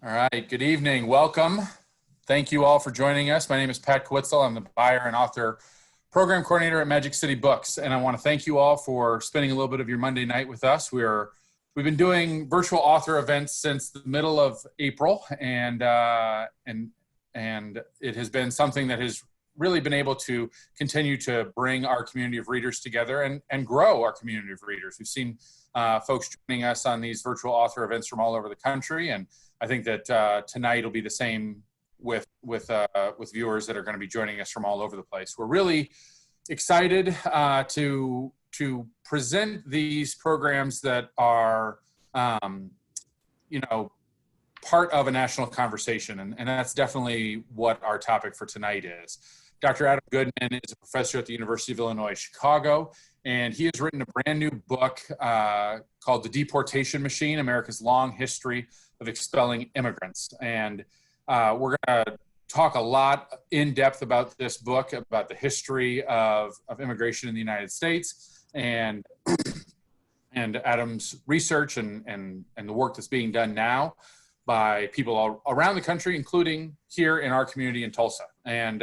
All right, good evening. Welcome. Thank you all for joining us. My name is Pat Kwitzel. I'm the buyer and author program coordinator at Magic City Books. And I want to thank you all for spending a little bit of your Monday night with us. We've been doing virtual author events since the middle of April, and it has been something that has really been able to continue to bring our community of readers together and grow our community of readers. We've seen folks joining us on these virtual author events from all over the country, and I think that tonight will be the same with viewers that are going to be joining us from all over the place. We're really excited to present these programs that are, part of a national conversation, and that's definitely what our topic for tonight is. Dr. Adam Goodman is a professor at the University of Illinois, Chicago, and he has written a brand new book called The Deportation Machine, America's Long History of Expelling Immigrants. And we're going to talk a lot in depth about this book, about the history of immigration in the United States, and Adam's research and the work that's being done now by people all around the country, including here in our community in Tulsa. And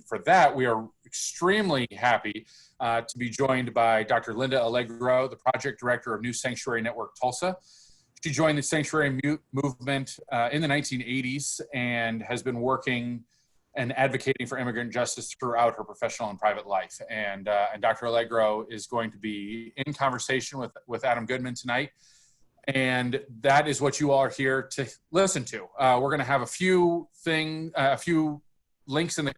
for that, we are extremely happy to be joined by Dr. Linda Allegro, the project director of New Sanctuary Network Tulsa. She joined the sanctuary movement in the 1980s and has been working and advocating for immigrant justice throughout her professional and private life. And Dr. Allegro is going to be in conversation with Adam Goodman tonight. And that is what you all are here to listen to. We're going to have a few links in the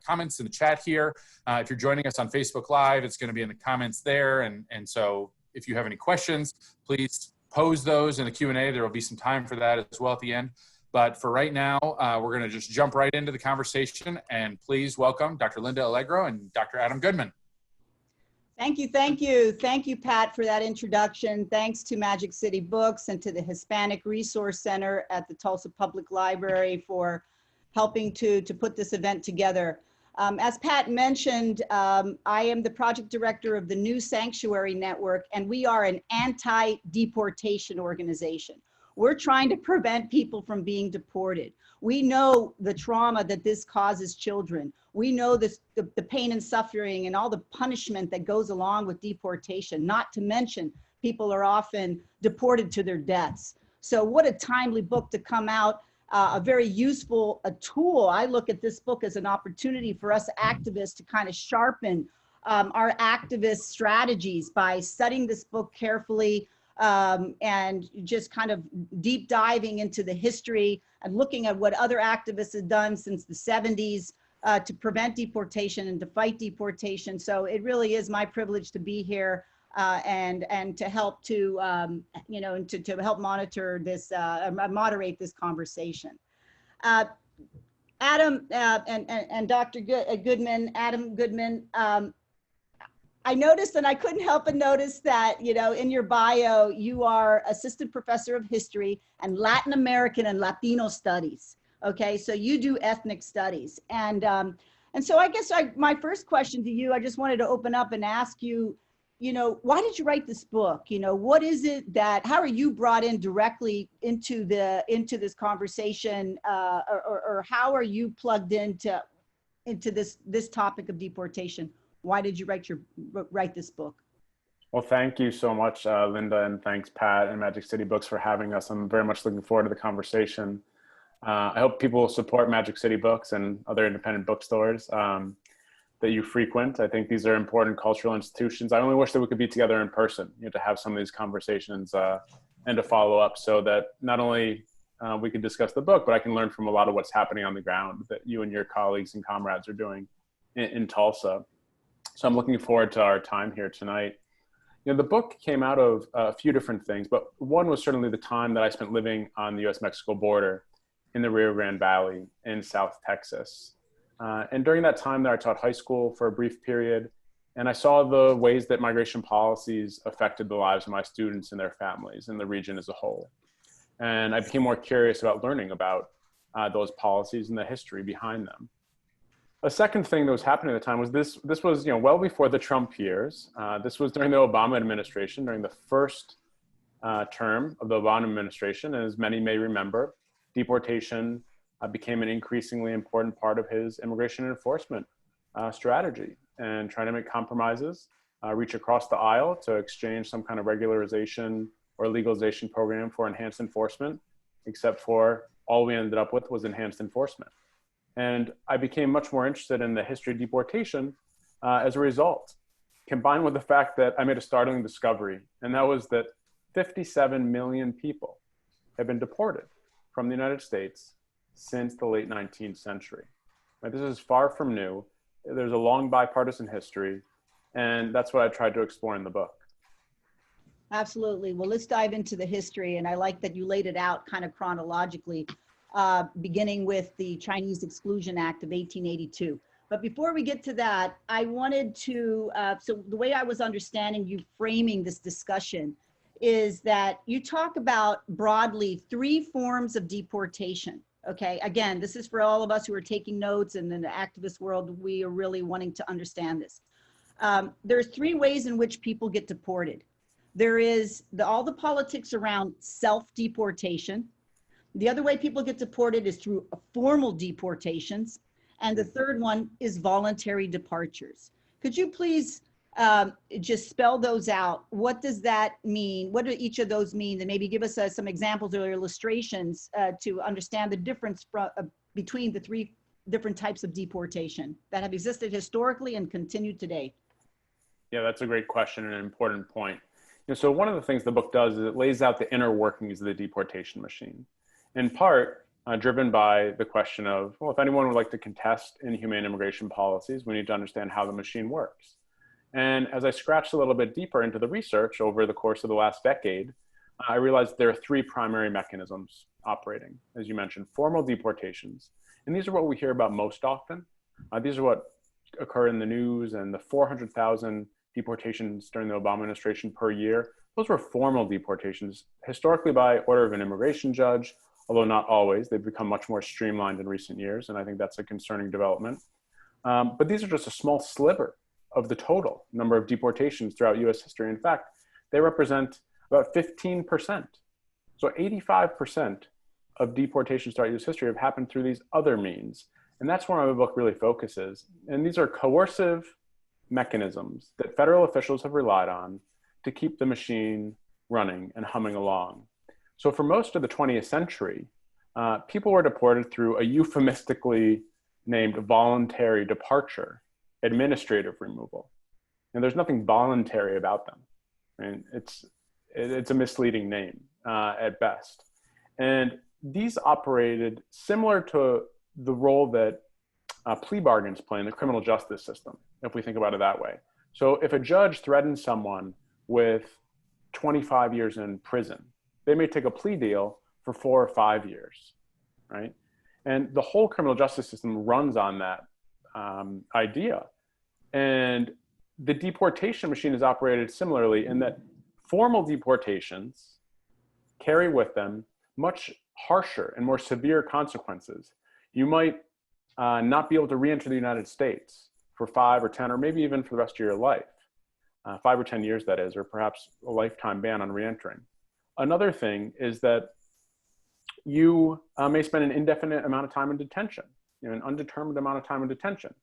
comments in the chat here. If you're joining us on Facebook Live, it's going to be in the comments there. And so if you have any questions, please pose those in the Q&A. There will be some time for that as well at the end. But for right now, we're going to just jump right into the conversation. And please welcome Dr. Linda Allegro and Dr. Adam Goodman. Thank you, thank you. Thank you, Pat, for that introduction. Thanks to Magic City Books and to the Hispanic Resource Center at the Tulsa Public Library for helping to put this event together. As Pat mentioned, I am the project director of the New Sanctuary Network, and we are an anti-deportation organization. We're trying to prevent people from being deported. We know the trauma that this causes children. We know the pain and suffering and all the punishment that goes along with deportation, not to mention people are often deported to their deaths. So what a timely book to come out, a very useful tool. I look at this book as an opportunity for us activists to kind of sharpen our activist strategies by studying this book carefully, and just kind of deep diving into the history and looking at what other activists have done since the 70s to prevent deportation and to fight deportation. So it really is my privilege to be here and to help to help monitor this, moderate this conversation. Adam and Dr. Goodman, Adam Goodman, I noticed, and I couldn't help but notice that, in your bio, you are assistant professor of history and Latin American and Latino studies. Okay, so you do ethnic studies. And so I guess my first question to you, I just wanted to open up and ask you, why did you write this book? What is it how are you brought in directly into this conversation, or how are you plugged into this topic of deportation? Why did you write this book? Well, thank you so much, Linda, and thanks, Pat and Magic City Books for having us. I'm very much looking forward to the conversation. I hope people support Magic City Books and other independent bookstores that you frequent. I think these are important cultural institutions. I only wish that we could be together in person, to have some of these conversations and to follow up so that not only we can discuss the book, but I can learn from a lot of what's happening on the ground that you and your colleagues and comrades are doing in Tulsa. So I'm looking forward to our time here tonight. The book came out of a few different things, but one was certainly the time that I spent living on the US-Mexico border in the Rio Grande Valley in South Texas. And during that time there, I taught high school for a brief period, and I saw the ways that migration policies affected the lives of my students and their families and the region as a whole. And I became more curious about learning about those policies and the history behind them. A second thing that was happening at the time was this was well before the Trump years. This was during the Obama administration, during the first term of the Obama administration. And as many may remember, deportation became an increasingly important part of his immigration enforcement strategy, and trying to make compromises, reach across the aisle to exchange some kind of regularization or legalization program for enhanced enforcement, except for all we ended up with was enhanced enforcement. And I became much more interested in the history of deportation as a result, combined with the fact that I made a startling discovery, and that was that 57 million people have been deported from the United States since the late 19th century. Right, this is far from new. There's a long bipartisan history, and that's what I tried to explore in the book. Absolutely. Well, let's dive into the history, and I like that you laid it out kind of chronologically, beginning with the Chinese Exclusion Act of 1882. But before we get to that, I wanted to, so the way I was understanding you framing this discussion is that you talk about broadly 3 forms of deportation. Okay, again, this is for all of us who are taking notes, and in the activist world, we are really wanting to understand this. There's 3 ways in which people get deported. There is all the politics around self-deportation. The other way people get deported is through formal deportations. And the third one is voluntary departures. Could you please just spell those out? What does that mean? What do each of those mean? And maybe give us some examples or illustrations to understand the difference between the 3 different types of deportation that have existed historically and continue today. Yeah, that's a great question and an important point. So one of the things the book does is it lays out the inner workings of the deportation machine, in part driven by the question of, well, if anyone would like to contest inhumane immigration policies, we need to understand how the machine works. And as I scratched a little bit deeper into the research over the course of the last decade, I realized there are 3 primary mechanisms operating, as you mentioned: formal deportations. And these are what we hear about most often. These are what occur in the news, and the 400,000 deportations during the Obama administration per year. Those were formal deportations, historically by order of an immigration judge, although not always. They've become much more streamlined in recent years, and I think that's a concerning development. But these are just a small sliver of the total number of deportations throughout US history. In fact, they represent about 15%. So 85% of deportations throughout US history have happened through these other means. And that's where my book really focuses. And these are coercive mechanisms that federal officials have relied on to keep the machine running and humming along. So for most of the 20th century, people were deported through a euphemistically named voluntary departure, administrative removal. And there's nothing voluntary about them. I mean, it's a misleading name at best. And these operated similar to the role that plea bargains play in the criminal justice system, if we think about it that way. So if a judge threatens someone with 25 years in prison, they may take a plea deal for 4 or 5 years, right? And the whole criminal justice system runs on that idea. And the deportation machine is operated similarly in that formal deportations carry with them much harsher and more severe consequences. You might not be able to re-enter the United States for 5 or 10, or maybe even for the rest of your life, 5 or 10 years that is, or perhaps a lifetime ban on re-entering. Another thing is that you may spend an indefinite amount of time in detention, an undetermined amount of time in detention.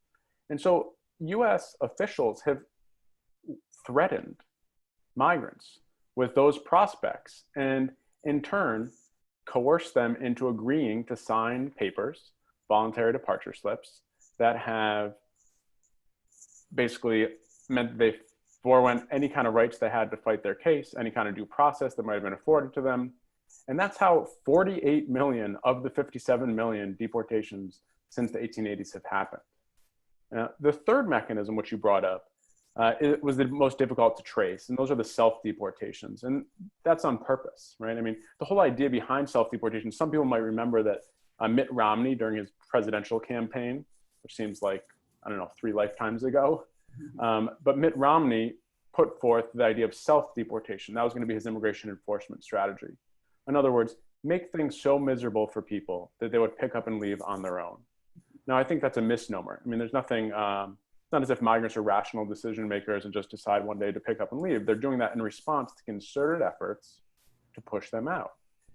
And so US officials have threatened migrants with those prospects, and in turn, coerced them into agreeing to sign papers, voluntary departure slips, that have basically meant they forewent any kind of rights they had to fight their case, any kind of due process that might have been afforded to them. And that's how 48 million of the 57 million deportations since the 1880s have happened. The third mechanism, which you brought up, it was the most difficult to trace, and those are the self-deportations. And that's on purpose, right? I mean, the whole idea behind self-deportation, some people might remember that Mitt Romney, during his presidential campaign, which seems like, I don't know, 3 lifetimes ago, but Mitt Romney put forth the idea of self-deportation. That was going to be his immigration enforcement strategy. In other words, make things so miserable for people that they would pick up and leave on their own. Now, I think that's a misnomer. I mean, there's nothing, it's not as if migrants are rational decision makers and just decide one day to pick up and leave. They're doing that in response to concerted efforts to push them out.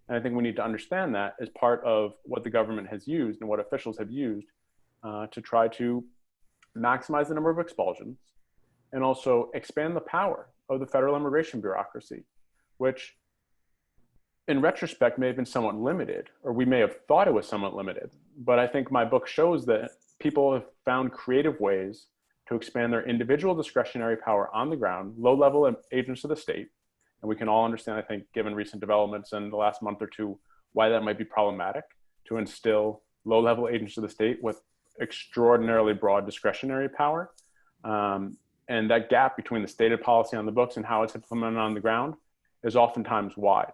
And I think we need to understand that as part of what the government has used and what officials have used to try to maximize the number of expulsions and also expand the power of the federal immigration bureaucracy, which in retrospect may have been somewhat limited, or we may have thought it was somewhat limited. But I think my book shows that people have found creative ways to expand their individual discretionary power on the ground, low-level agents of the state. And we can all understand, I think, given recent developments in the last month or two, why that might be problematic to instill low-level agents of the state with extraordinarily broad discretionary power. And that gap between the stated policy on the books and how it's implemented on the ground is oftentimes wide.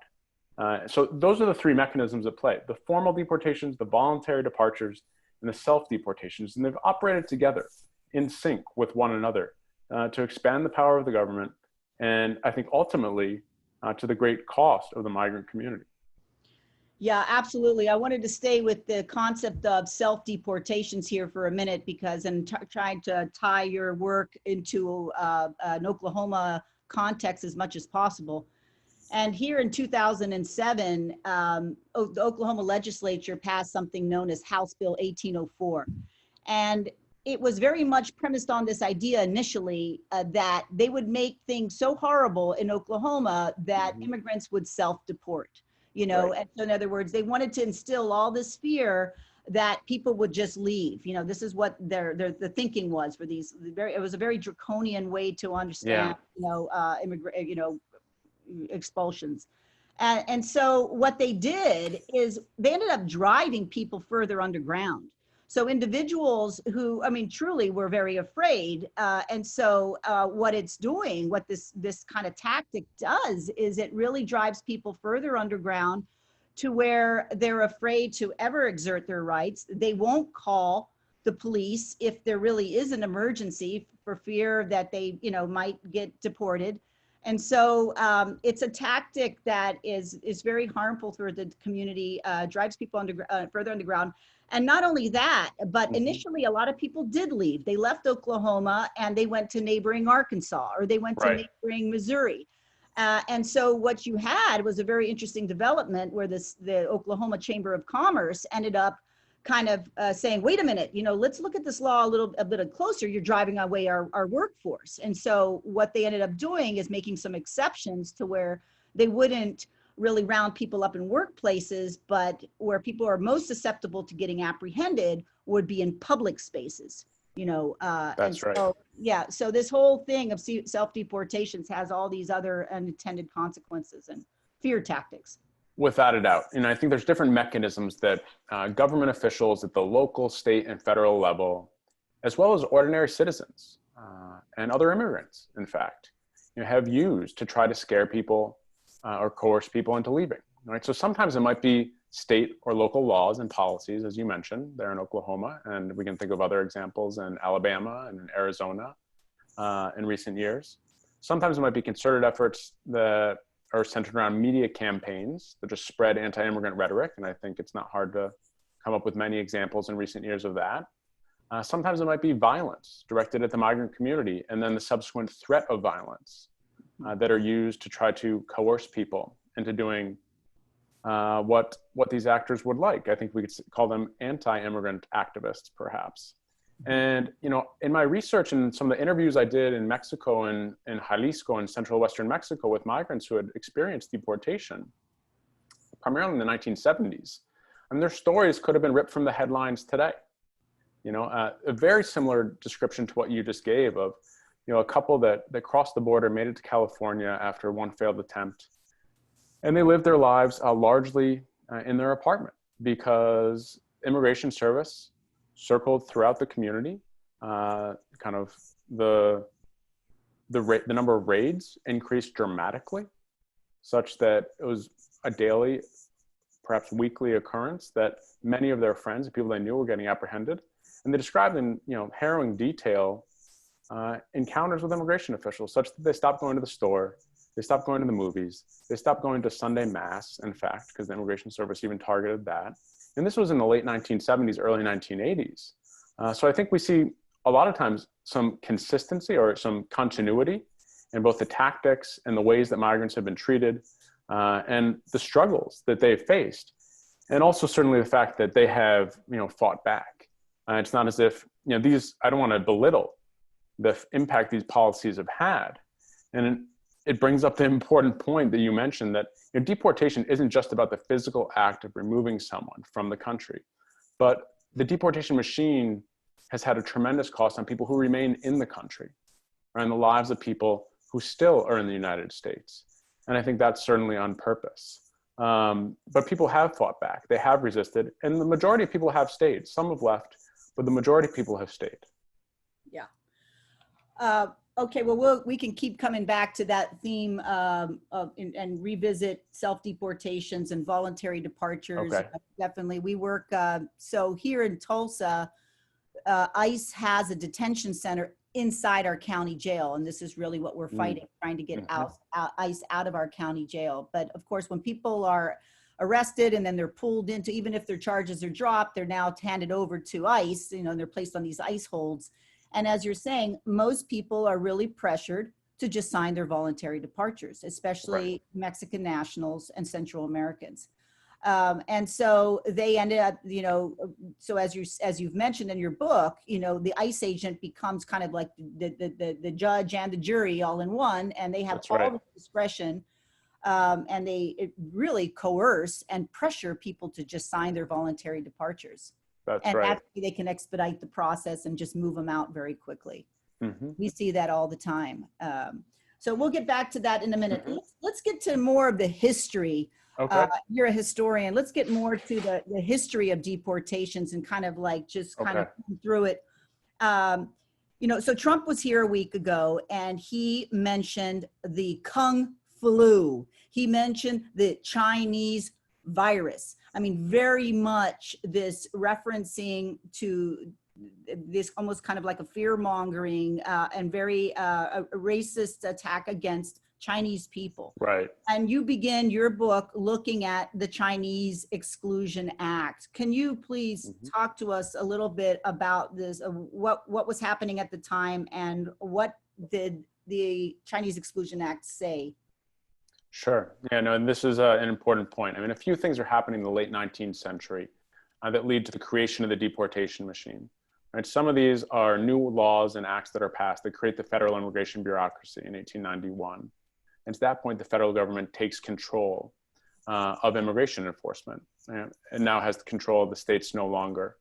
So those are the three mechanisms at play: the formal deportations, the voluntary departures, and the self-deportations. And they've operated together in sync with one another to expand the power of the government, and I think ultimately to the great cost of the migrant community. Yeah, absolutely. I wanted to stay with the concept of self-deportations here for a minute because I'm trying to tie your work into an Oklahoma context as much as possible. And here in 2007, the Oklahoma legislature passed something known as House Bill 1804. And it was very much premised on this idea initially that they would make things so horrible in Oklahoma that immigrants would self-deport. You know, Right. and so in other words, they wanted to instill all this fear that people would just leave. You know, this is what the thinking was for these. It was a very draconian way to understand, expulsions. And so what they did is they ended up driving people further underground. So individuals who, I mean, truly were very afraid. And so what it's doing, what this kind of tactic does is it really drives people further underground to where they're afraid to ever exert their rights. They won't call the police if there really is an emergency for fear that they, might get deported. And so it's a tactic that is very harmful for the community, drives people further underground. And not only that, but initially a lot of people did leave. They left Oklahoma and they went to neighboring Arkansas, or they went to neighboring Missouri. And so what you had was a very interesting development where the Oklahoma Chamber of Commerce ended up kind of saying, wait a minute, let's look at this law a bit closer. You're driving away our workforce. And so what they ended up doing is making some exceptions to where they wouldn't really round people up in workplaces, but where people are most susceptible to getting apprehended would be in public spaces, That's right. Yeah, so this whole thing of self-deportations has all these other unintended consequences and fear tactics. Without a doubt. And I think there's different mechanisms that government officials at the local, state, and federal level, as well as ordinary citizens and other immigrants, in fact, have used to try to scare people or coerce people into leaving, right? So sometimes it might be state or local laws and policies, as you mentioned, there in Oklahoma, and we can think of other examples in Alabama and in Arizona in recent years. Sometimes it might be concerted efforts that are centered around media campaigns that just spread anti-immigrant rhetoric, and I think it's not hard to come up with many examples in recent years of that. Sometimes it might be violence directed at the migrant community, and then the subsequent threat of violence that are used to try to coerce people into doing what these actors would like. I think we could call them anti-immigrant activists, perhaps. And in my research and some of the interviews I did in Mexico and in Jalisco and central western Mexico with migrants who had experienced deportation, primarily in the 1970s, and their stories could have been ripped from the headlines today. A very similar description to what you just gave of a couple that crossed the border, made it to California after one failed attempt, and they lived their lives largely in their apartment because immigration service circled throughout the community. Kind of the number of raids increased dramatically, such that it was a daily, perhaps weekly occurrence that many of their friends and people they knew were getting apprehended. And they described in harrowing detail encounters with immigration officials, such that they stopped going to the store, they stopped going to the movies, they stopped going to Sunday mass, in fact, because the immigration service even targeted that. And this was in the late 1970s, early 1980s. So I think we see a lot of times some consistency or some continuity in both the tactics and the ways that migrants have been treated and the struggles that they've faced. And also certainly the fact that they have, fought back. It's not as if, I don't want to belittle the impact these policies have had. And it brings up the important point that you mentioned that deportation isn't just about the physical act of removing someone from the country, but the deportation machine has had a tremendous cost on people who remain in the country, right, and the lives of people who still are in the United States. And I think that's certainly on purpose. But people have fought back, they have resisted, and the majority of people have stayed. Some have left, but the majority of people have stayed. Yeah. Okay, well, we can keep coming back to that theme and revisit self-deportations and voluntary departures. Okay. Definitely. We work, so here in Tulsa, ICE has a detention center inside our county jail. And this is really what we're fighting, trying to get ICE out of our county jail. But of course, when people are arrested and then they're pulled into, even if their charges are dropped, they're now handed over to ICE, and they're placed on these ICE holds. And as you're saying, most people are really pressured to just sign their voluntary departures, especially Mexican nationals and Central Americans. And so they ended up, so as you've mentioned in your book, the ICE agent becomes kind of like the judge and the jury all in one, and they have all the discretion, and they really coerce and pressure people to just sign their voluntary departures. That's right. Actually, they can expedite the process and just move them out very quickly. We see that all the time. So we'll get back to that in a minute. Let's get to more of the history. Okay. You're a historian. Let's get more to the history of deportations and kind of like just kind of through it. So Trump was here a week ago and he mentioned the Kung flu. He mentioned the Chinese virus. I mean, very much this referencing to this almost kind of like a fear-mongering and very a racist attack against Chinese people. Right. And you begin your book looking at the Chinese Exclusion Act. Can you please talk to us a little bit about this, what was happening at the time, and what did the Chinese Exclusion Act say? Sure. Yeah, no, and this is an important point. I mean, a few things are happening in the late 19th century that lead to the creation of the deportation machine. Right? Some of these are new laws and acts that are passed that create the federal immigration bureaucracy in 1891. And to that point, the federal government takes control of immigration enforcement and now has the control of the states no longer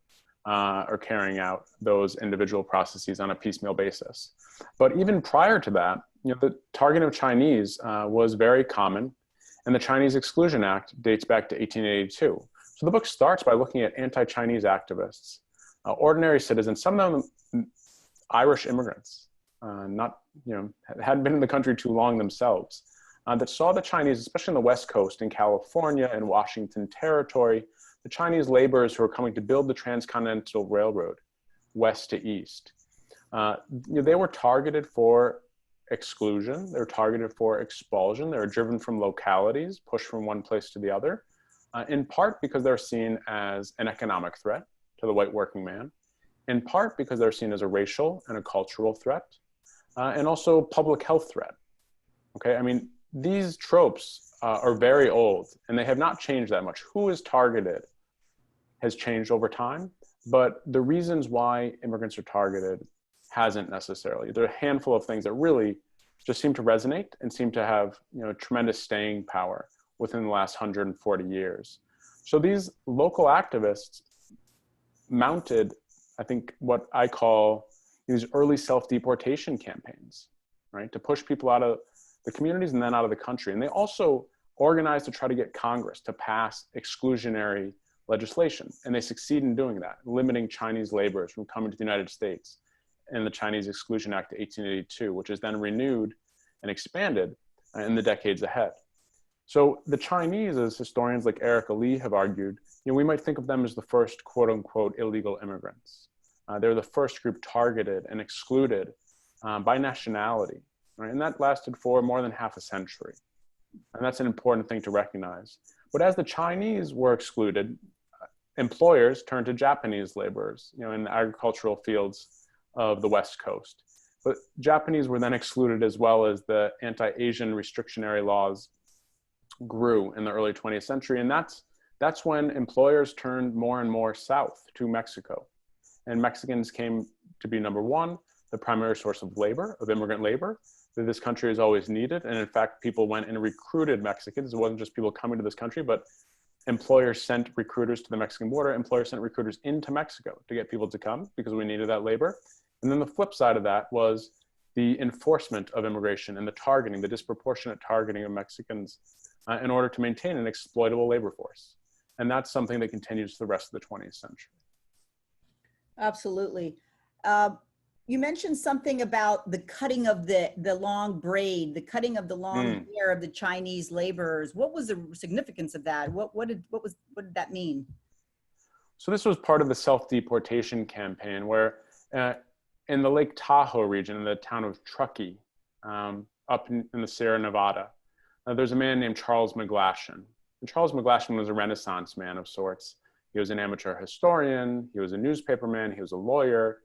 are carrying out those individual processes on a piecemeal basis. But even prior to that, the targeting of Chinese was very common, and the Chinese Exclusion Act dates back to 1882. So the book starts by looking at anti-Chinese activists, ordinary citizens, some of them Irish immigrants, hadn't been in the country too long themselves, that saw the Chinese, especially on the West Coast in California and Washington Territory, the Chinese laborers who were coming to build the Transcontinental Railroad west to east. They were targeted for exclusion, they were targeted for expulsion, they were driven from localities, pushed from one place to the other, in part because they're seen as an economic threat to the white working man, in part because they're seen as a racial and a cultural threat, and also public health threat. Okay, I mean, these tropes are very old and they have not changed that much. Who is targeted has changed over time, but the reasons why immigrants are targeted hasn't necessarily. There are a handful of things that really just seem to resonate and seem to have tremendous staying power within the last 140 years. So these local activists mounted, I think, what I call these early self-deportation campaigns, right, to push people out of the communities and then out of the country. And they also organized to try to get Congress to pass exclusionary legislation. And they succeed in doing that, limiting Chinese laborers from coming to the United States in the Chinese Exclusion Act of 1882, which is then renewed and expanded in the decades ahead. So the Chinese, as historians like Erica Lee have argued, we might think of them as the first quote unquote illegal immigrants. They're the first group targeted and excluded by nationality, right? And that lasted for more than half a century. And that's an important thing to recognize. But as the Chinese were excluded, employers turned to Japanese laborers, in the agricultural fields of the West Coast. But Japanese were then excluded, as well as the anti-Asian restrictionary laws grew in the early 20th century. And that's when employers turned more and more south to Mexico. And Mexicans came to be, number one, the primary source of labor, of immigrant labor that this country has always needed. And in fact, people went and recruited Mexicans. It wasn't just people coming to this country, but employers sent recruiters to the Mexican border. Employers sent recruiters into Mexico to get people to come because we needed that labor. And then the flip side of that was the enforcement of immigration and the targeting, the disproportionate targeting of Mexicans in order to maintain an exploitable labor force. And that's something that continues for the rest of the 20th century. Absolutely. You mentioned something about the cutting of the long braid, the cutting of the long hair of the Chinese laborers. What was the significance of that? What did that mean? So this was part of the self-deportation campaign where in the Lake Tahoe region, in the town of Truckee, up in the Sierra Nevada, there's a man named Charles McGlashan. And Charles McGlashan was a Renaissance man of sorts. He was an amateur historian, he was a newspaperman, he was a lawyer,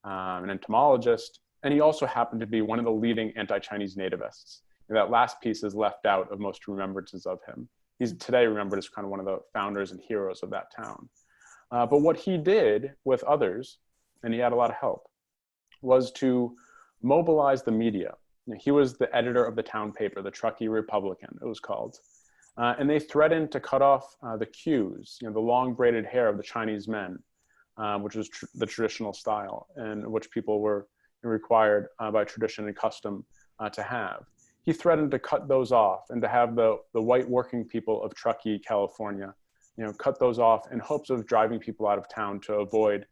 an entomologist, and he also happened to be one of the leading anti-Chinese nativists. And that last piece is left out of most remembrances of him. He's today remembered as kind of one of the founders and heroes of that town. But what he did with others, and he had a lot of help, was to mobilize the media. He was the editor of the town paper, the Truckee Republican, it was called. And they threatened to cut off the queues, the long braided hair of the Chinese men, which was the traditional style and which people were required by tradition and custom to have. He threatened to cut those off and to have the white working people of Truckee, California, cut those off in hopes of driving people out of town to avoid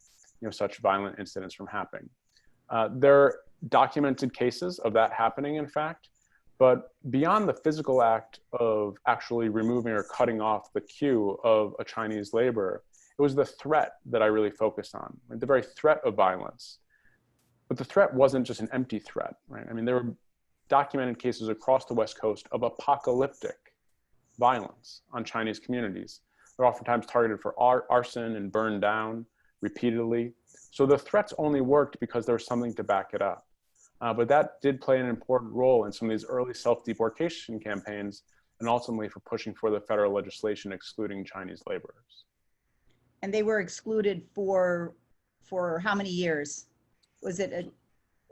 such violent incidents from happening. There are documented cases of that happening, in fact, but beyond the physical act of actually removing or cutting off the queue of a Chinese laborer, it was the threat that I really focused on, right? The very threat of violence. But the threat wasn't just an empty threat, right? I mean, there were documented cases across the West Coast of apocalyptic violence on Chinese communities. They're oftentimes targeted for arson and burned down repeatedly. So the threats only worked because there was something to back it up. But that did play an important role in some of these early self-deportation campaigns and ultimately for pushing for the federal legislation excluding Chinese laborers. And they were excluded for how many years? Was it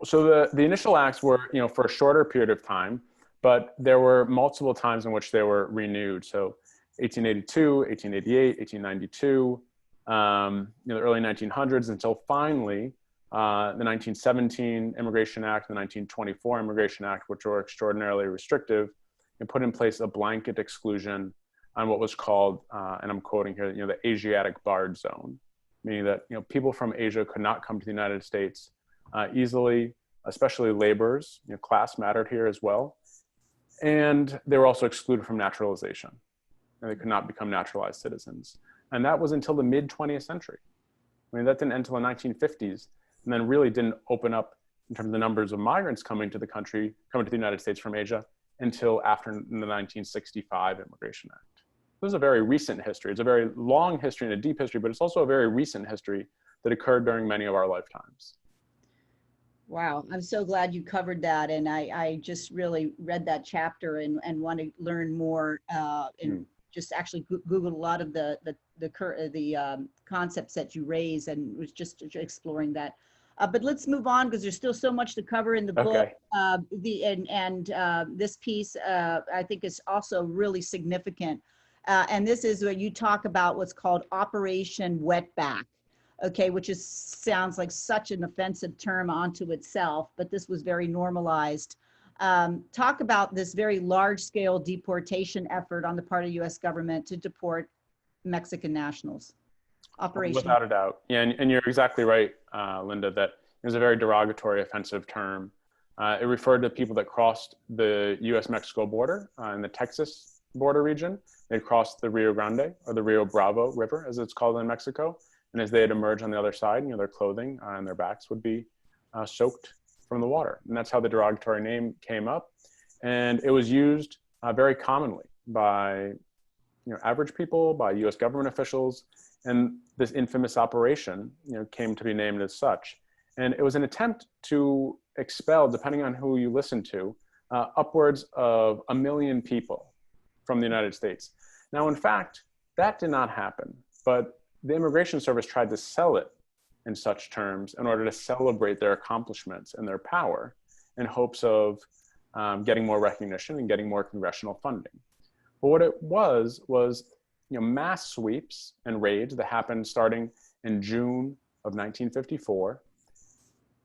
So the initial acts were, for a shorter period of time, but there were multiple times in which they were renewed. So 1882, 1888, 1892, the early 1900s, until finally the 1917 Immigration Act, the 1924 Immigration Act, which were extraordinarily restrictive, and put in place a blanket exclusion on what was called, and I'm quoting here, the Asiatic barred zone, meaning that people from Asia could not come to the United States easily, especially laborers. Class mattered here as well, and they were also excluded from naturalization, and they could not become naturalized citizens. And that was until the mid 20th century. I mean, that didn't end until the 1950s, and then really didn't open up in terms of the numbers of migrants coming to the country, coming to the United States from Asia, until after the 1965 Immigration Act. This is a very recent history. It's a very long history and a deep history, but it's also a very recent history that occurred during many of our lifetimes. Wow, I'm so glad you covered that. And I just really read that chapter and want to learn more and just actually Googled a lot of the concepts that you raise and was just exploring that. But let's move on because there's still so much to cover in the book. This piece I think is also really significant. And this is where you talk about what's called Operation Wetback, okay, which sounds like such an offensive term onto itself, but this was very normalized. Talk about this very large-scale deportation effort on the part of the U.S. government to deport Mexican nationals. Operation. Without a doubt. Yeah, and you're exactly right, Linda, that it was a very derogatory, offensive term. It referred to people that crossed the U.S.-Mexico border in the Texas border region. They'd crossed the Rio Grande, or the Rio Bravo River, as it's called in Mexico. And as they'd emerge on the other side, their clothing and their backs would be soaked from the water. And that's how the derogatory name came up. And it was used very commonly by average people, by U.S. government officials. And this infamous operation came to be named as such. And it was an attempt to expel, depending on who you listen to, upwards of 1 million people from the United States. Now, in fact, that did not happen, but the Immigration Service tried to sell it in such terms in order to celebrate their accomplishments and their power in hopes of getting more recognition and getting more congressional funding. But what it was mass sweeps and raids that happened starting in June of 1954.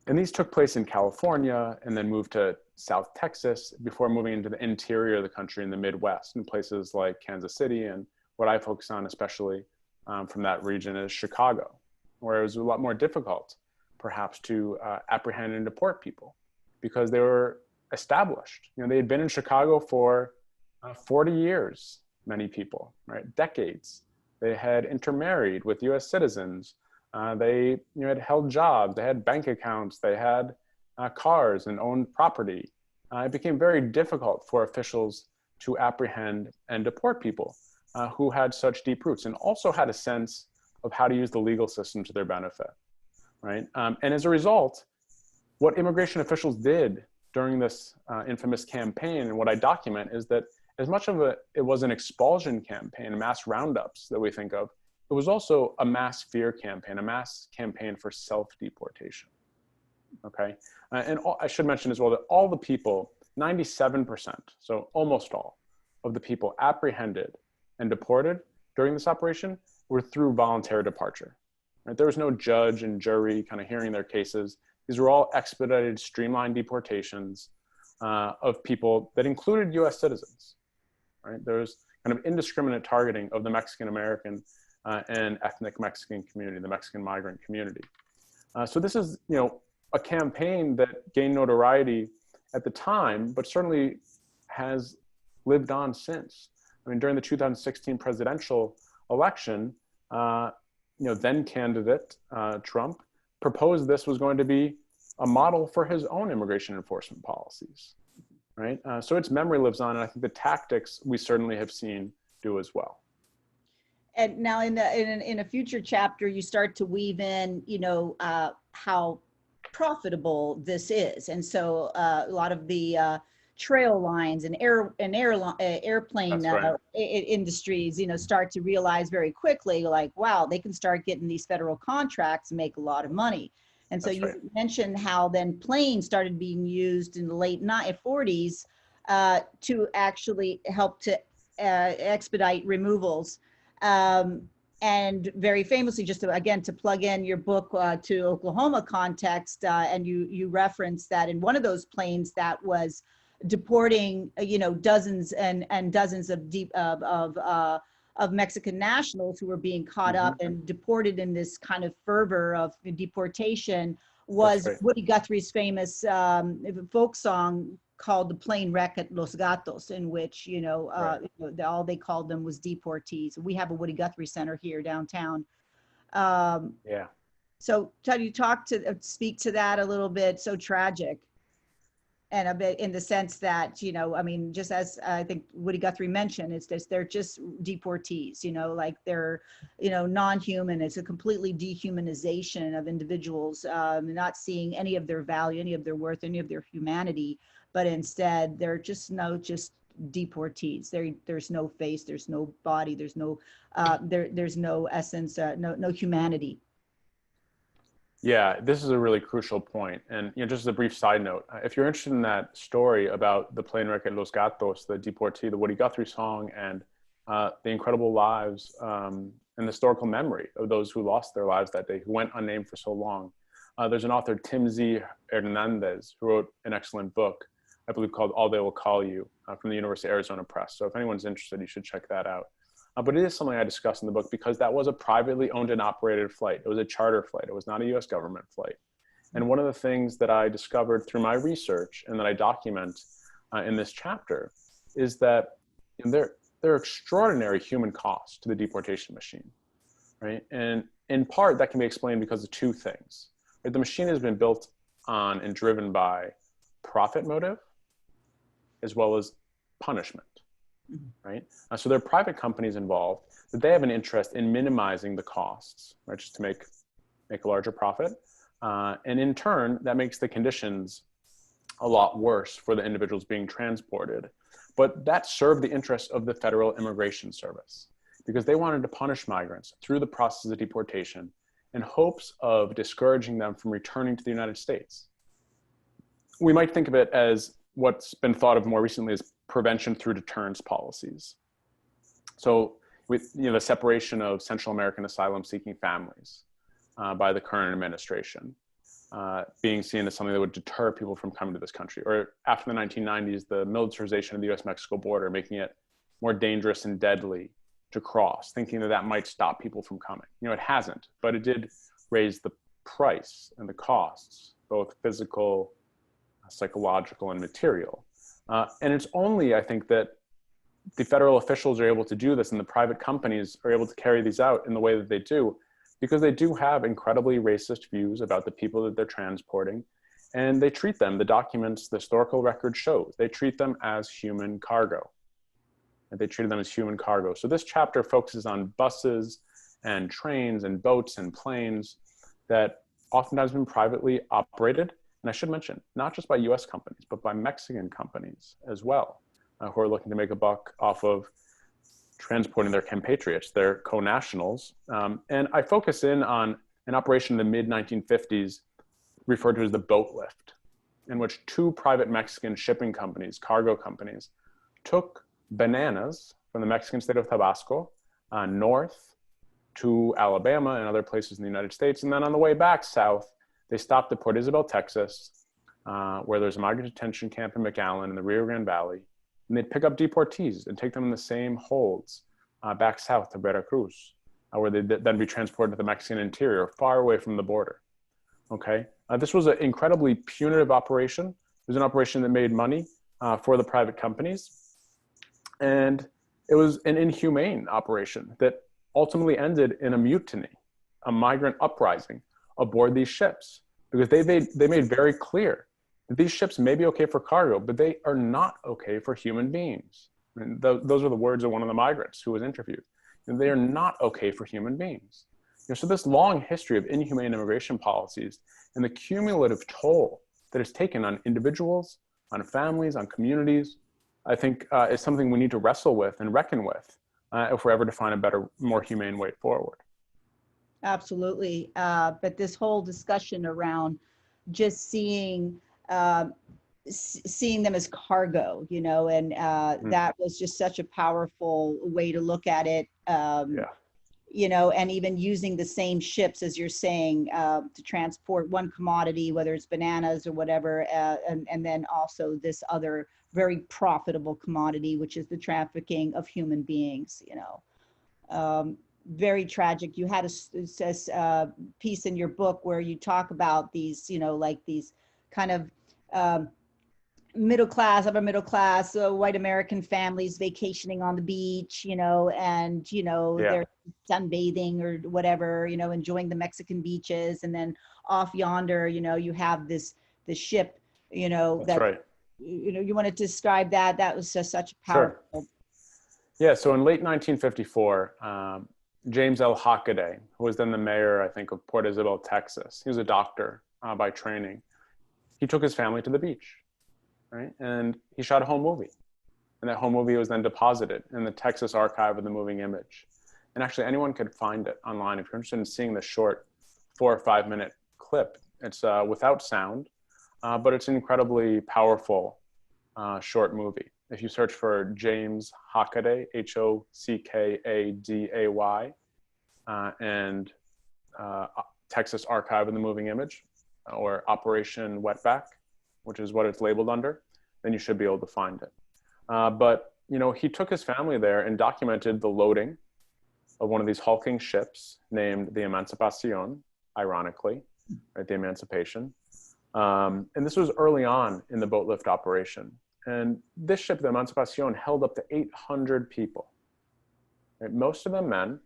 And these took place in California and then moved to South Texas before moving into the interior of the country in the Midwest, in places like Kansas City. And what I focus on especially from that region is Chicago, where it was a lot more difficult perhaps to apprehend and deport people because they were established. They had been in Chicago for 40 years, many people, right? Decades. They had intermarried with US citizens. They had held jobs, they had bank accounts, they had cars and owned property. It became very difficult for officials to apprehend and deport people who had such deep roots and also had a sense of how to use the legal system to their benefit, right? And as a result, what immigration officials did during this infamous campaign, and what I document, is that as much of it was an expulsion campaign, mass roundups that we think of, it was also a mass fear campaign, a mass campaign for self-deportation, okay? And I should mention as well that all the people, 97%, so almost all of the people apprehended and deported during this operation were through voluntary departure, right? There was no judge and jury kind of hearing their cases. These were all expedited, streamlined deportations of people that included US citizens, right? There was kind of indiscriminate targeting of the Mexican-American and ethnic Mexican community, the Mexican migrant community. So this is, a campaign that gained notoriety at the time, but certainly has lived on since. I mean, during the 2016 presidential election, then candidate Trump proposed this was going to be a model for his own immigration enforcement policies, right? So its memory lives on, and I think the tactics we certainly have seen do as well. And now in a future chapter, you start to weave in, how profitable this is. And so a lot of the trail lines and airplane right. industries, start to realize very quickly, like, wow, they can start getting these federal contracts and make a lot of money. And so you mentioned how then planes started being used in the late 40s to actually help to expedite removals. And very famously, just to plug in your book to Oklahoma context, and you referenced that in one of those planes that was deporting, dozens and dozens of Mexican nationals who were being caught up and deported in this kind of fervor of deportation was Woody Guthrie's famous folk song called The Plane Wreck at Los Gatos, in which, all they called them was deportees. We have a Woody Guthrie Center here downtown. So can you speak to that a little bit? So tragic. And a bit in the sense that, just as I think Woody Guthrie mentioned, it's just, they're just deportees, like they're, non-human. It's a completely dehumanization of individuals, not seeing any of their value, any of their worth, any of their humanity, but instead they're just deportees. There's no face, there's no body, there's no, there's no essence, no humanity. Yeah, this is a really crucial point. And just as a brief side note, if you're interested in that story about the plane wreck at Los Gatos, the deportee, the Woody Guthrie song, and the incredible lives and historical memory of those who lost their lives that day, who went unnamed for so long, there's an author, Tim Z. Hernandez, who wrote an excellent book, I believe called All They Will Call You, from the University of Arizona Press. So if anyone's interested, you should check that out. But it is something I discuss in the book because that was a privately owned and operated flight. It was a charter flight. It was not a US government flight. And one of the things that I discovered through my research and that I document in this chapter is that there are extraordinary human costs to the deportation machine, right? And in part, that can be explained because of two things. Right? The machine has been built on and driven by profit motive as well as punishment. Right? So there are private companies involved that they have an interest in minimizing the costs, right? Just to make a larger profit. And in turn, that makes the conditions a lot worse for the individuals being transported. But that served the interests of the Federal Immigration Service because they wanted to punish migrants through the process of deportation in hopes of discouraging them from returning to the United States. We might think of it as what's been thought of more recently as prevention through deterrence policies. So with the separation of Central American asylum-seeking families by the current administration, being seen as something that would deter people from coming to this country. Or after the 1990s, the militarization of the US-Mexico border, making it more dangerous and deadly to cross, thinking that that might stop people from coming. It hasn't, but it did raise the price and the costs, both physical, psychological, and material. And it's only, I think, that the federal officials are able to do this and the private companies are able to carry these out in the way that they do, because they do have incredibly racist views about the people that they're transporting. And they treat them, the documents, the historical record shows, they treat them as human cargo. And they treated them as human cargo. So this chapter focuses on buses and trains and boats and planes that oftentimes have been privately operated. And I should mention, not just by US companies, but by Mexican companies as well, who are looking to make a buck off of transporting their compatriots, their co-nationals. And I focus in on an operation in the mid-1950s referred to as the boat lift, in which two private Mexican shipping companies, cargo companies, took bananas from the Mexican state of Tabasco north to Alabama and other places in the United States. And then on the way back south, they stopped at Port Isabel, Texas, where there's a migrant detention camp in McAllen in the Rio Grande Valley. And they'd pick up deportees and take them in the same holds back south to Veracruz, where they'd then be transported to the Mexican interior, far away from the border. Okay, this was an incredibly punitive operation. It was an operation that made money for the private companies. And it was an inhumane operation that ultimately ended in a mutiny, a migrant uprising aboard these ships, because they made very clear that these ships may be okay for cargo, but they are not okay for human beings. And those are the words of one of the migrants who was interviewed. And they are not okay for human beings. So this long history of inhumane immigration policies and the cumulative toll that is taken on individuals, on families, on communities, I think is something we need to wrestle with and reckon with if we're ever to find a better, more humane way forward. Absolutely. But this whole discussion around just seeing them as cargo, and that was just such a powerful way to look at it. And even using the same ships, as you're saying, to transport one commodity, whether it's bananas or whatever, and then also this other very profitable commodity, which is the trafficking of human beings, very tragic. You had a piece in your book where you talk about these, like these kind of upper middle class, white American families vacationing on the beach, and, they're sunbathing or whatever, enjoying the Mexican beaches. And then off yonder, you have the ship, That's right. You want to describe that? That was just such a powerful. Sure. Yeah. So in late 1954, James L. Hockaday, who was then the mayor, I think, of Port Isabel, Texas, he was a doctor by training. He took his family to the beach, right? And he shot a home movie. And that home movie was then deposited in the Texas archive of the moving image. And actually anyone could find it online if you're interested in seeing the short 4 or 5 minute clip. It's without sound, but it's an incredibly powerful short movie. If you search for James Hockaday, Hockaday, and Texas Archive of the Moving Image, or Operation Wetback, which is what it's labeled under, then you should be able to find it. But he took his family there and documented the loading of one of these hulking ships named the Emancipacion, ironically, right, the Emancipation. And this was early on in the boat lift operation. And this ship, the Emancipacion, held up to 800 people, right? Most of them men,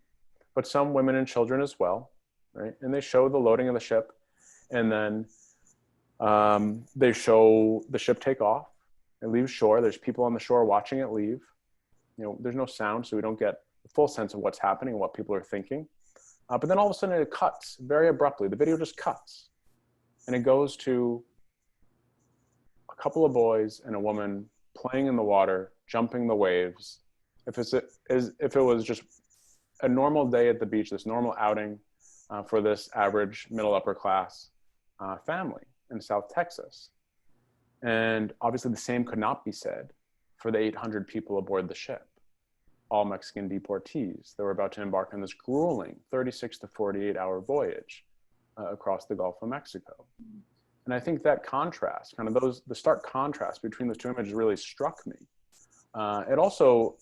but some women and children as well, right? And they show the loading of the ship, and then they show the ship take off. It leaves shore. There's people on the shore watching it leave. There's no sound, so we don't get the full sense of what's happening and what people are thinking. But then all of a sudden it cuts very abruptly. The video just cuts, and it goes to a couple of boys and a woman playing in the water, jumping the waves, if it was just a normal day at the beach, this normal outing for this average middle upper class family in South Texas. And obviously the same could not be said for the 800 people aboard the ship, all Mexican deportees that were about to embark on this grueling 36 to 48 hour voyage across the Gulf of Mexico. And I think that contrast, kind of the stark contrast between those two images really struck me. It also,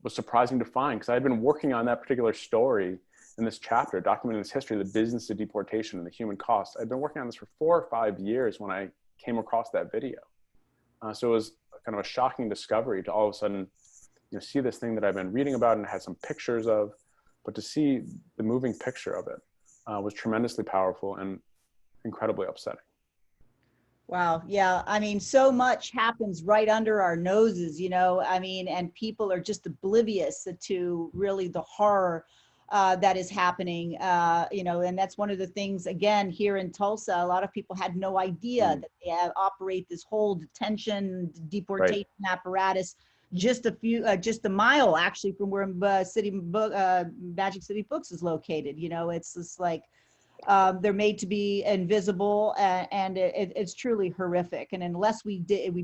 was surprising to find, because I had been working on that particular story in this chapter, documenting this history of the business of deportation and the human cost. I'd been working on this for 4 or 5 years when I came across that video. So it was kind of a shocking discovery to all of a sudden, see this thing that I've been reading about and had some pictures of, but to see the moving picture of it was tremendously powerful and incredibly upsetting. Wow. Yeah. I mean, so much happens right under our noses, and people are just oblivious to really the horror that is happening, and that's one of the things, again, here in Tulsa, a lot of people had no idea that they operate this whole detention, deportation apparatus just a mile actually from where Magic City Books is located. It's just like, they're made to be invisible, and it's truly horrific. And unless we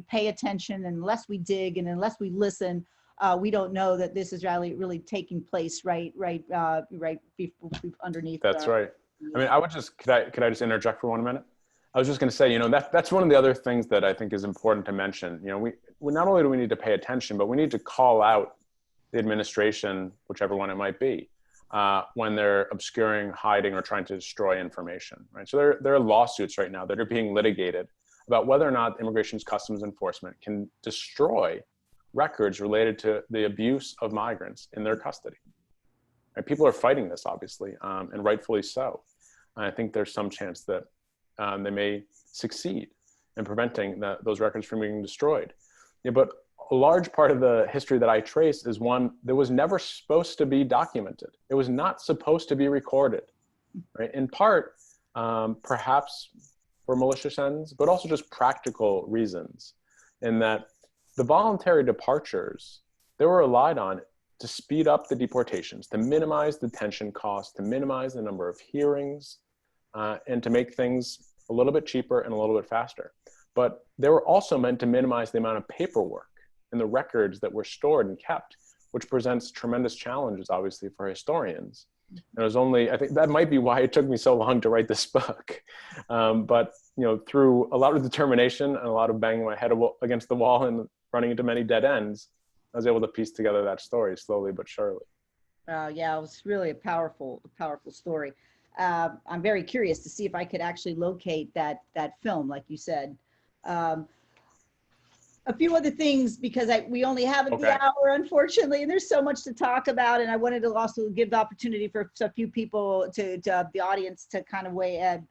pay attention, and unless we dig, and unless we listen, we don't know that this is really taking place right underneath. That's right. I mean, could I just interject for 1 minute? I was just going to say, that's one of the other things that I think is important to mention. We not only do we need to pay attention, but we need to call out the administration, whichever one it might be, when they're obscuring, hiding, or trying to destroy information, right? So there are lawsuits right now that are being litigated about whether or not Immigration's Customs Enforcement can destroy records related to the abuse of migrants in their custody. And people are fighting this, obviously, and rightfully so. And I think there's some chance that they may succeed in preventing those records from being destroyed. Yeah, but a large part of the history that I trace is one that was never supposed to be documented. It was not supposed to be recorded, right? In part, perhaps for malicious ends, but also just practical reasons, in that the voluntary departures, they were relied on to speed up the deportations, to minimize detention costs, to minimize the number of hearings, and to make things a little bit cheaper and a little bit faster. But they were also meant to minimize the amount of paperwork and the records that were stored and kept, which presents tremendous challenges, obviously, for historians. And it was I think that might be why it took me so long to write this book. But through a lot of determination and a lot of banging my head against the wall and running into many dead ends, I was able to piece together that story slowly but surely. Yeah, it was really a powerful story. I'm very curious to see if I could actually locate that film, like you said. A few other things, because we only have the hour, unfortunately, and there's so much to talk about, and I wanted to also give the opportunity for a few people to the audience to kind of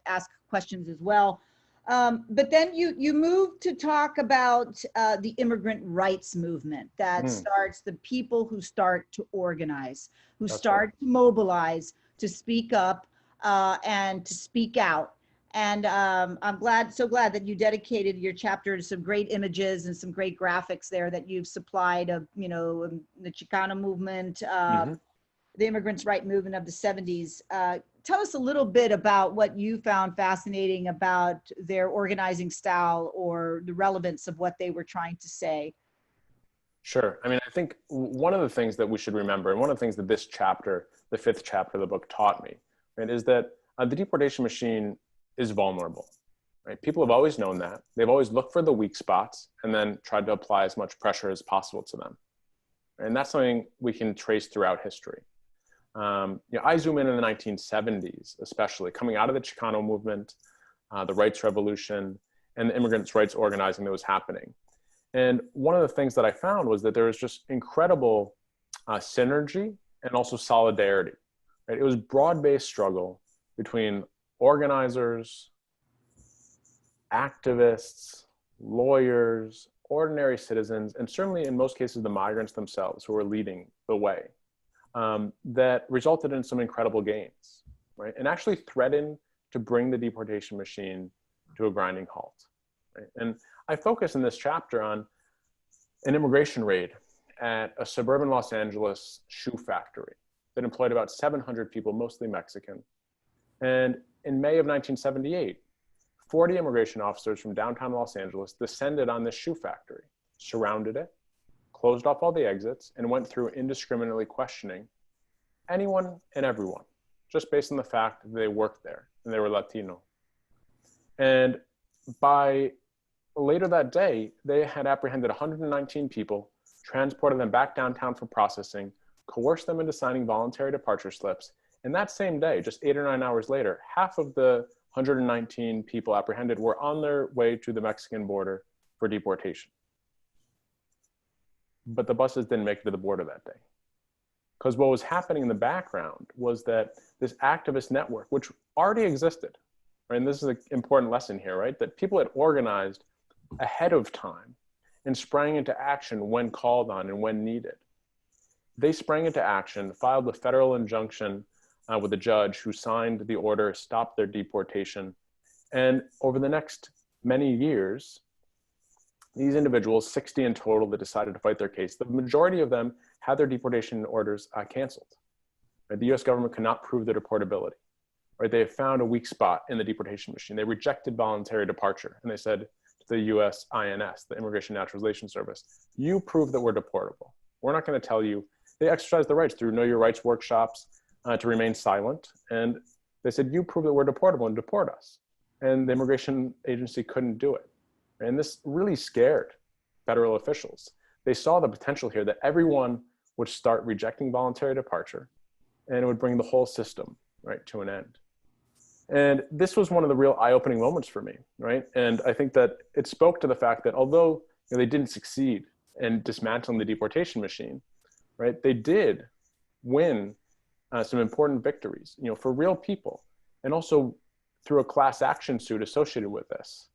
ask questions as well. But then you moved to talk about the immigrant rights movement that starts, the people who start to organize, who start to mobilize, to speak up and to speak out. And I'm so glad that you dedicated your chapter to some great images and some great graphics there that you've supplied of, the Chicano movement, the immigrants' right movement of the 70s. Tell us a little bit about what you found fascinating about their organizing style or the relevance of what they were trying to say. Sure. I mean, I think one of the things that we should remember, and one of the things that this chapter, the 5th chapter of the book, taught me, right, is that the deportation machine is vulnerable, right? People have always known that. They've always looked for the weak spots and then tried to apply as much pressure as possible to them. And that's something we can trace throughout history. I zoom in the 1970s, especially coming out of the Chicano movement, the rights revolution, and the immigrants' rights organizing that was happening. And one of the things that I found was that there was just incredible synergy and also solidarity. Right? It was broad-based struggle between organizers, activists, lawyers, ordinary citizens, and certainly in most cases the migrants themselves who were leading the way, that resulted in some incredible gains, right? And actually threatened to bring the deportation machine to a grinding halt. Right? And I focus in this chapter on an immigration raid at a suburban Los Angeles shoe factory that employed about 700 people, mostly Mexican. And in May of 1978, 40 immigration officers from downtown Los Angeles descended on this shoe factory, surrounded it, closed off all the exits, and went through indiscriminately questioning anyone and everyone, just based on the fact that they worked there and they were Latino. And by later that day, they had apprehended 119 people, transported them back downtown for processing, coerced them into signing voluntary departure slips. And that same day, just 8 or 9 hours later, half of the 119 people apprehended were on their way to the Mexican border for deportation. But the buses didn't make it to the border that day. Because what was happening in the background was that this activist network, which already existed, right, and this is an important lesson here, right, that people had organized ahead of time and sprang into action when called on and when needed. They sprang into action, filed a federal injunction with a judge who signed the order, stopped their deportation. And over the next many years, these individuals, 60 in total, that decided to fight their case, the majority of them had their deportation orders canceled. Right? The US government could not prove their deportability. Right? They had found a weak spot in the deportation machine. They rejected voluntary departure. And they said to the US INS, the Immigration Naturalization Service, you prove that we're deportable. We're not going to tell you. They exercised the rights through Know Your Rights workshops to remain silent. And they said, you prove that we're deportable and deport us. And the immigration agency couldn't do it. And this really scared federal officials. They saw the potential here that everyone would start rejecting voluntary departure, and it would bring the whole system, right, to an end. And this was one of the real eye-opening moments for me, right? And I think that it spoke to the fact that although they didn't succeed in dismantling the deportation machine, right, they did win some important victories, for real people, and also through a class action suit associated with this.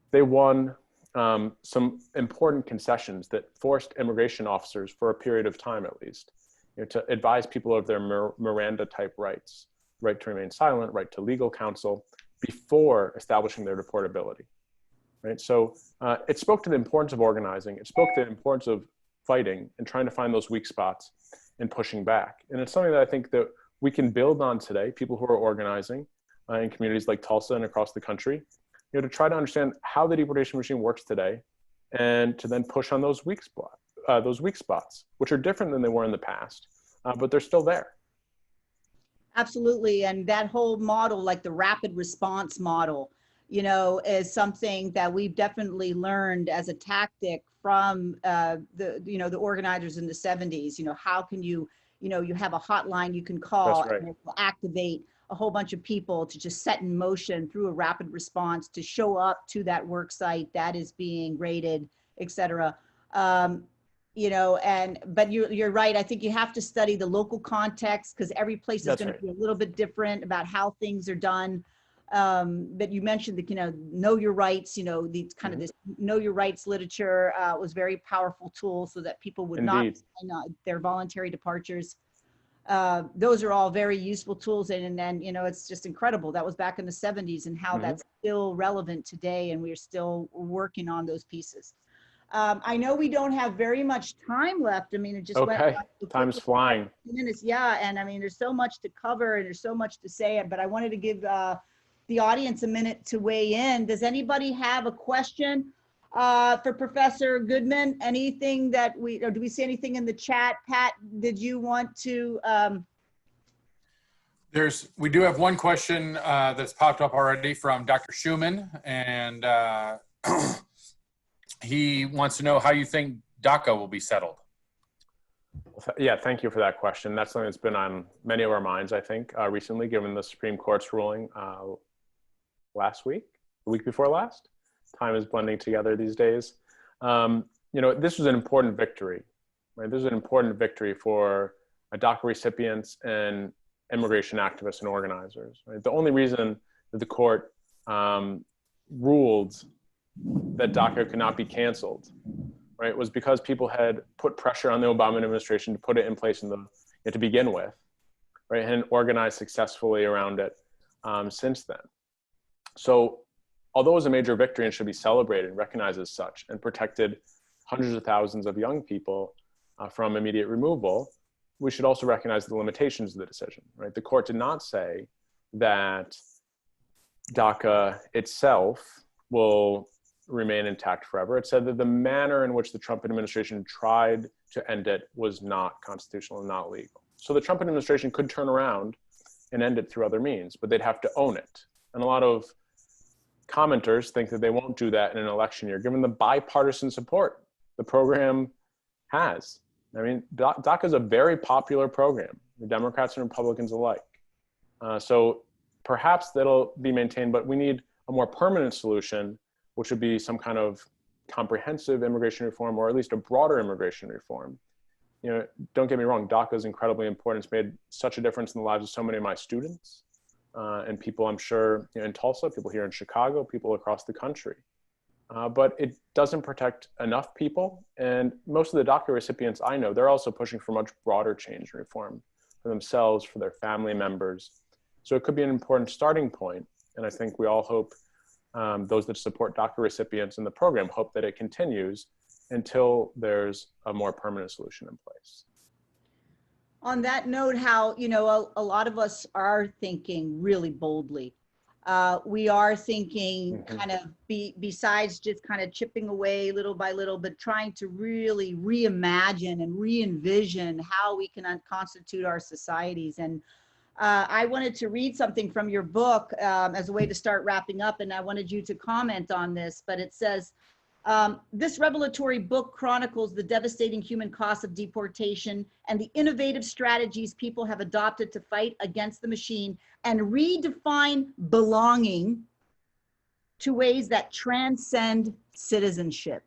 They won some important concessions that forced immigration officers, for a period of time at least, to advise people of their Miranda-type rights, right to remain silent, right to legal counsel, before establishing their deportability. Right? So it spoke to the importance of organizing. It spoke to the importance of fighting and trying to find those weak spots and pushing back. And it's something that I think that we can build on today, people who are organizing in communities like Tulsa and across the country, to try to understand how the deportation machine works today, and to then push on those weak spots, which are different than they were in the past, but they're still there. Absolutely. And that whole model, like the rapid response model, is something that we've definitely learned as a tactic from the organizers in the 70s. How can you have a hotline you can call. That's right. And it will activate a whole bunch of people to just set in motion through a rapid response to show up to that work site that is being raided, et cetera. But you're right. I think you have to study the local context, because every place is going to be a little bit different about how things are done. But you mentioned the, know your rights, the kind of this know your rights literature was a very powerful tool so that people would not sign their voluntary departures. Those are all very useful tools. And it's just incredible. That was back in the 70s, and how that's still relevant today. And we're still working on those pieces. I know we don't have very much time left. I mean, it just went by so time's flying. Minutes, yeah. And I mean, there's so much to cover and there's so much to say, but I wanted to give the audience a minute to weigh in. Does anybody have a question for Professor Goodman? Anything that or do we see anything in the chat? Pat, did you want to? We do have one question that's popped up already from Dr. Schumann, and he wants to know how you think DACA will be settled. Yeah, thank you for that question. That's something that's been on many of our minds, I think, recently, given the Supreme Court's ruling last week, the week before last. Time is blending together these days. This was an important victory, right? This was an important victory for DACA recipients and immigration activists and organizers. Right? The only reason that the court ruled that DACA could not be canceled, right, was because people had put pressure on the Obama administration to put it in place to begin with, right, and organized successfully around it since then. So although it was a major victory and should be celebrated and recognized as such and protected hundreds of thousands of young people from immediate removal, we should also recognize the limitations of the decision, right? The court did not say that DACA itself will remain intact forever. It said that the manner in which the Trump administration tried to end it was not constitutional and not legal. So the Trump administration could turn around and end it through other means, but they'd have to own it. And a lot of commenters think that they won't do that in an election year, given the bipartisan support the program has. I mean, DACA is a very popular program, Democrats and Republicans alike. So perhaps that'll be maintained, but we need a more permanent solution, which would be some kind of comprehensive immigration reform, or at least a broader immigration reform. You know, don't get me wrong, DACA is incredibly important. It's made such a difference in the lives of so many of my students and people, I'm sure, in Tulsa, people here in Chicago, people across the country. But it doesn't protect enough people. And most of the DACA recipients I know, they're also pushing for much broader change and reform for themselves, for their family members. So it could be an important starting point. And I think we all hope, those that support DACA recipients in the program hope that it continues until there's a more permanent solution in place. On that note, how, you know, a lot of us are thinking really boldly. We are thinking kind of besides just kind of chipping away little by little, but trying to really reimagine and re-envision how we can constitute our societies. And I wanted to read something from your book as a way to start wrapping up, and I wanted you to comment on this, but it says, this revelatory book chronicles the devastating human cost of deportation and the innovative strategies people have adopted to fight against the machine and redefine belonging to ways that transcend citizenship.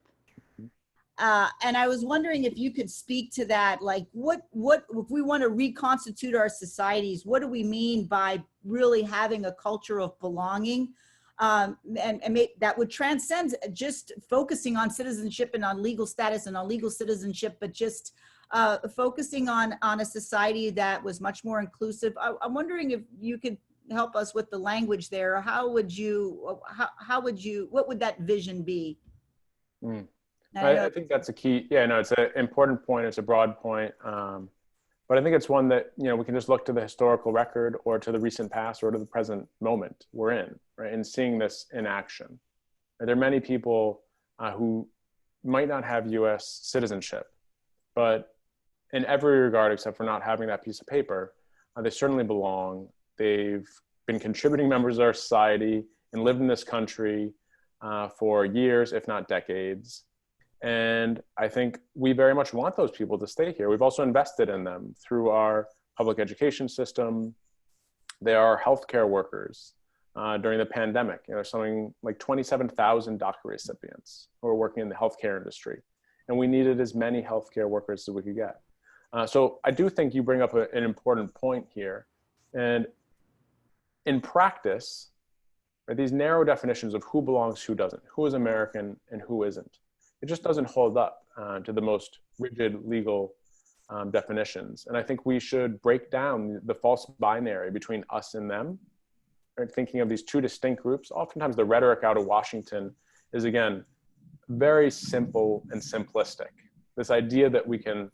And I was wondering if you could speak to that, like what if we want to reconstitute our societies, what do we mean by really having a culture of belonging? And that would transcend just focusing on citizenship and on legal status and on legal citizenship, but just focusing on a society that was much more inclusive. I'm wondering if you could help us with the language there. How would you, what would that vision be? I think that's a key. Yeah, no, it's an important point. It's a broad point. But I think it's one that, you know, we can just look to the historical record or to the recent past or to the present moment we're in, right? And seeing this in action. There are many people who might not have US citizenship, but in every regard, except for not having that piece of paper, they certainly belong. They've been contributing members of our society and lived in this country for years, if not decades. And I think we very much want those people to stay here. We've also invested in them through our public education system. They are healthcare workers during the pandemic. You know, something like 27,000 DACA recipients who are working in the healthcare industry. And we needed as many healthcare workers as we could get. So I do think you bring up an important point here. And in practice, right, these narrow definitions of who belongs, who doesn't, who is American and who isn't, it just doesn't hold up to the most rigid legal definitions. And I think we should break down the false binary between us and them, right? Thinking of these two distinct groups. Oftentimes the rhetoric out of Washington is, again, very simple and simplistic. This idea that we can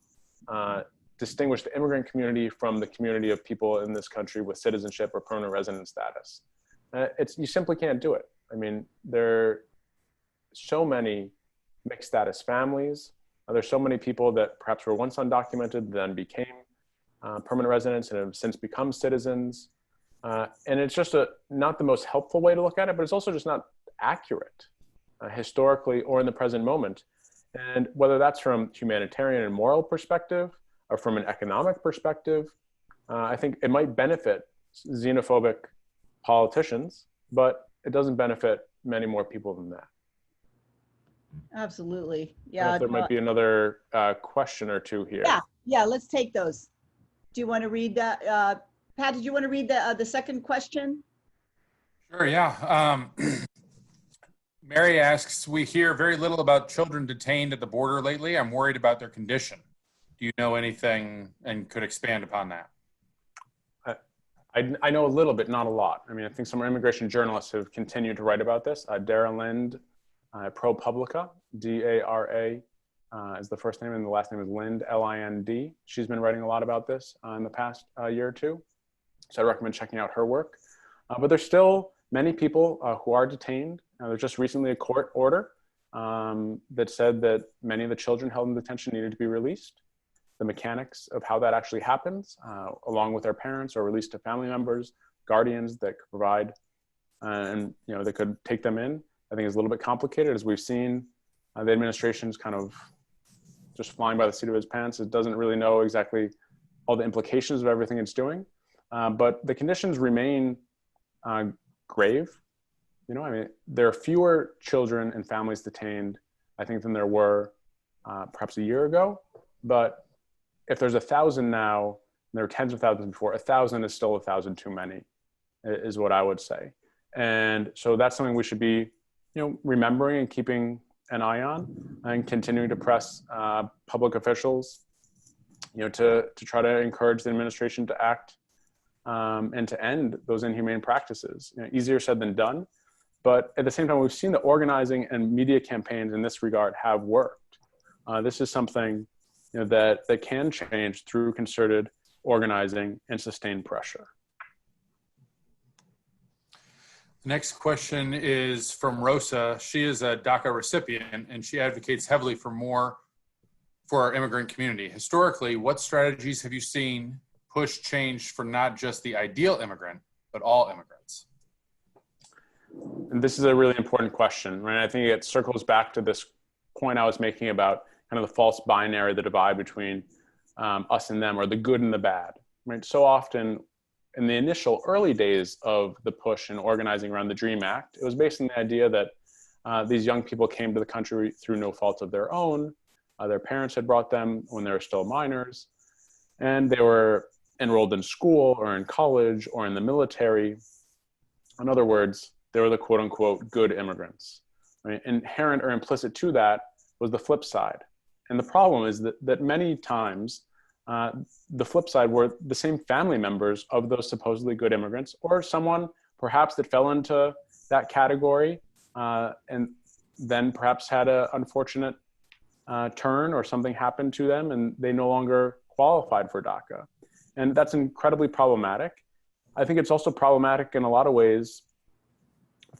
distinguish the immigrant community from the community of people in this country with citizenship or permanent resident status. You simply can't do it. I mean, there are so many mixed status families. There's so many people that perhaps were once undocumented, then became permanent residents and have since become citizens. And it's just not the most helpful way to look at it, but it's also just not accurate historically or in the present moment. And whether that's from humanitarian and moral perspective or from an economic perspective, I think it might benefit xenophobic politicians, but it doesn't benefit many more people than that. Absolutely. Yeah. There might be another question or two here. Yeah, let's take those. Do you want to read that? Pat, did you want to read the second question? Sure, yeah. Mary asks, we hear very little about children detained at the border lately. I'm worried about their condition. Do you know anything and could expand upon that? I know a little bit, not a lot. I mean, I think some immigration journalists have continued to write about this. Dara Lind, ProPublica, DARA is the first name, and the last name is Lind, L-I-N-D. She's been writing a lot about this in the past year or two. So I recommend checking out her work. But there's still many people who are detained. There's just recently a court order that said that many of the children held in detention needed to be released. The mechanics of how that actually happens, along with their parents or released to family members, guardians that could provide and they could take them in, I think is a little bit complicated. As we've seen, the administration's kind of just flying by the seat of its pants. It doesn't really know exactly all the implications of everything it's doing. But the conditions remain grave. I mean, there are fewer children and families detained, I think, than there were perhaps a year ago. But if there's 1,000 now, and there were tens of thousands before, 1,000 is still 1,000 too many, is what I would say. And so that's something we should be, remembering and keeping an eye on, and continuing to press public officials, to try to encourage the administration to act and to end those inhumane practices. Easier said than done, but at the same time, we've seen the organizing and media campaigns in this regard have worked. This is something that can change through concerted organizing and sustained pressure. The next question is from Rosa. She is a DACA recipient, and she advocates heavily for our immigrant community. Historically, what strategies have you seen push change for not just the ideal immigrant, but all immigrants? And this is a really important question, right? I think it circles back to this point I was making about kind of the false binary, the divide between us and them, or the good and the bad, right? So often in the initial early days of the push and organizing around the DREAM Act, it was based on the idea that these young people came to the country through no fault of their own. Their parents had brought them when they were still minors, and they were enrolled in school or in college or in the military. In other words, they were the quote unquote good immigrants. Right? Inherent or implicit to that was the flip side. And the problem is that many times the flip side were the same family members of those supposedly good immigrants, or someone perhaps that fell into that category and then perhaps had an unfortunate turn, or something happened to them and they no longer qualified for DACA. And that's incredibly problematic. I think it's also problematic in a lot of ways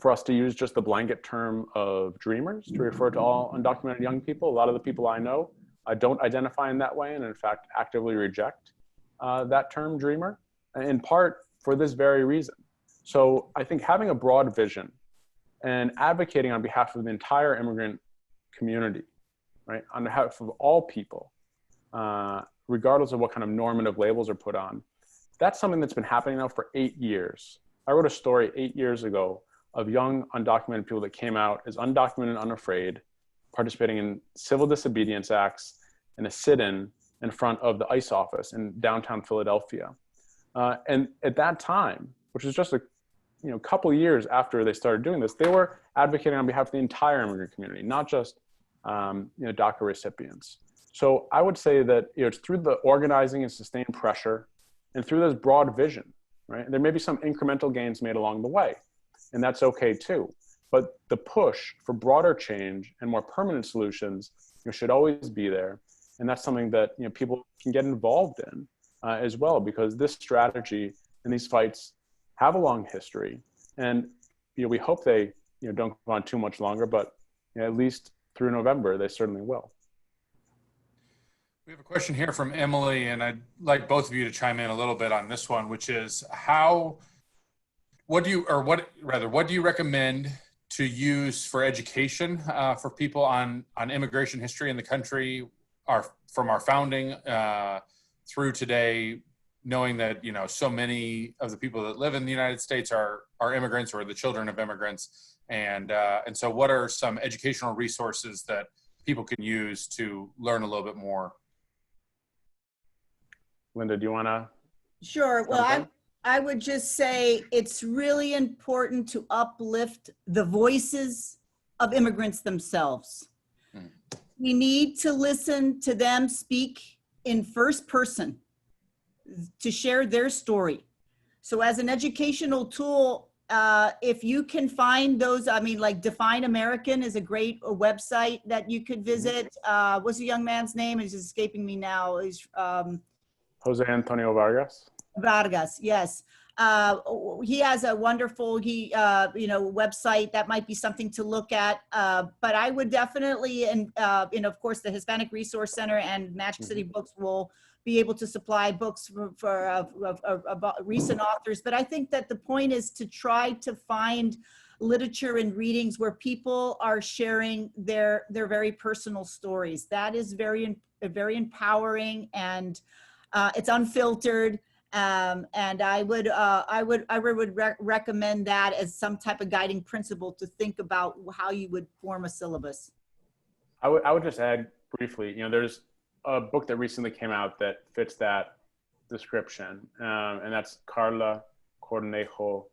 for us to use just the blanket term of dreamers to refer to all undocumented young people. A lot of the people I know don't identify in that way, and in fact actively reject that term dreamer, in part for this very reason. So I think having a broad vision and advocating on behalf of the entire immigrant community, right, on behalf of all people, regardless of what kind of normative labels are put on, that's something that's been happening now for 8 years. I wrote a story 8 years ago of young undocumented people that came out as undocumented and unafraid, participating in civil disobedience acts in a sit-in in front of the ICE office in downtown Philadelphia. And at that time, which was just a couple years after they started doing this, they were advocating on behalf of the entire immigrant community, not just DACA recipients. So I would say that it's through the organizing and sustained pressure and through this broad vision, right? There may be some incremental gains made along the way, and that's okay too. But the push for broader change and more permanent solutions should always be there. And that's something that people can get involved in as well, because this strategy and these fights have a long history. And we hope they don't go on too much longer, but at least through November, they certainly will. We have a question here from Emily, and I'd like both of you to chime in a little bit on this one, which is what do you recommend to use for education for people on immigration history in the country, from our founding through today, knowing that so many of the people that live in the United States are immigrants or the children of immigrants, and so what are some educational resources that people can use to learn a little bit more? Linda, do you want to? Sure. Well, I would just say it's really important to uplift the voices of immigrants themselves. We need to listen to them speak in first person to share their story. So as an educational tool, if you can find those, I mean, like Define American is a great website that you could visit. What's the young man's name? It's escaping me now. Is Jose Antonio Vargas. Vargas, yes. He has a wonderful, website that might be something to look at. But I would definitely, and of course, the Hispanic Resource Center and Magic City Books will be able to supply books for recent authors. But I think that the point is to try to find literature and readings where people are sharing their very personal stories. That is very empowering, and it's unfiltered. And I would recommend that as some type of guiding principle to think about how you would form a syllabus. I would just add briefly, there's a book that recently came out that fits that description, and that's Carla Cornejo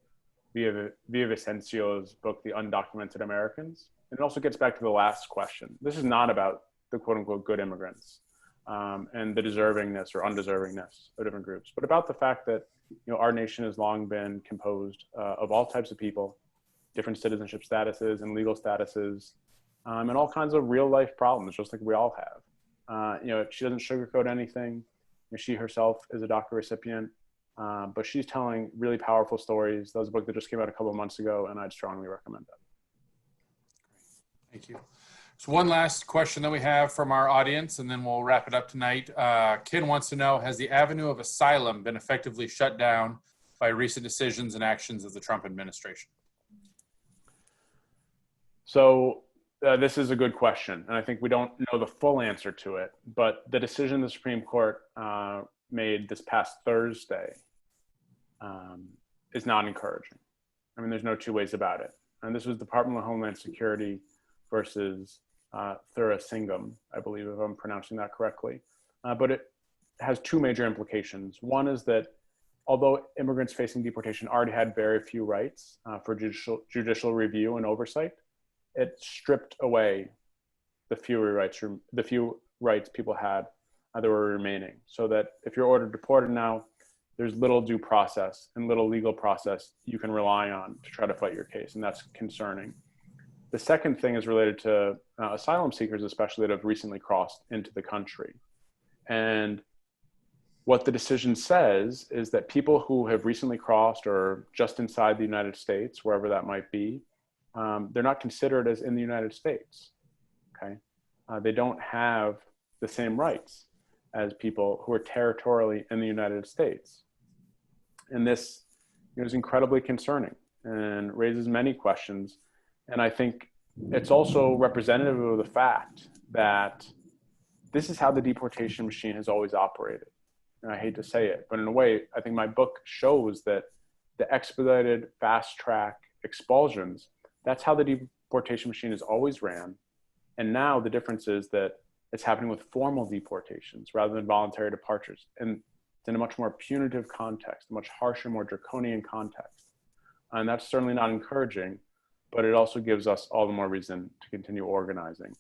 Villavicencio's book, The Undocumented Americans. And it also gets back to the last question. This is not about the quote unquote good immigrants and the deservingness or undeservingness of different groups, but about the fact that our nation has long been composed of all types of people, different citizenship statuses and legal statuses, and all kinds of real life problems, just like we all have. She doesn't sugarcoat anything. She herself is a DACA recipient, but she's telling really powerful stories. That was a book that just came out a couple of months ago, and I'd strongly recommend that. Thank you. So one last question that we have from our audience, and then we'll wrap it up tonight. Ken wants to know, has the avenue of asylum been effectively shut down by recent decisions and actions of the Trump administration? So this is a good question, and I think we don't know the full answer to it, but the decision the Supreme Court made this past Thursday is not encouraging. I mean, there's no two ways about it. And this was Department of Homeland Security versus Thurasingam, I believe, if I'm pronouncing that correctly. But it has two major implications. One is that although immigrants facing deportation already had very few rights for judicial review and oversight, it stripped away the few rights people had that were remaining. So that if you're ordered deported now, there's little due process and little legal process you can rely on to try to fight your case, and that's concerning. The second thing is related to asylum seekers, especially that have recently crossed into the country. And what the decision says is that people who have recently crossed or just inside the United States, wherever that might be, they're not considered as in the United States, okay? They don't have the same rights as people who are territorially in the United States. And this is incredibly concerning and raises many questions. And I think it's also representative of the fact that this is how the deportation machine has always operated. And I hate to say it, but in a way, I think my book shows that the expedited, fast track expulsions, that's how the deportation machine has always ran. And now the difference is that it's happening with formal deportations rather than voluntary departures. And it's in a much more punitive context, a much harsher, more draconian context. And that's certainly not encouraging, but it also gives us all the more reason to continue organizing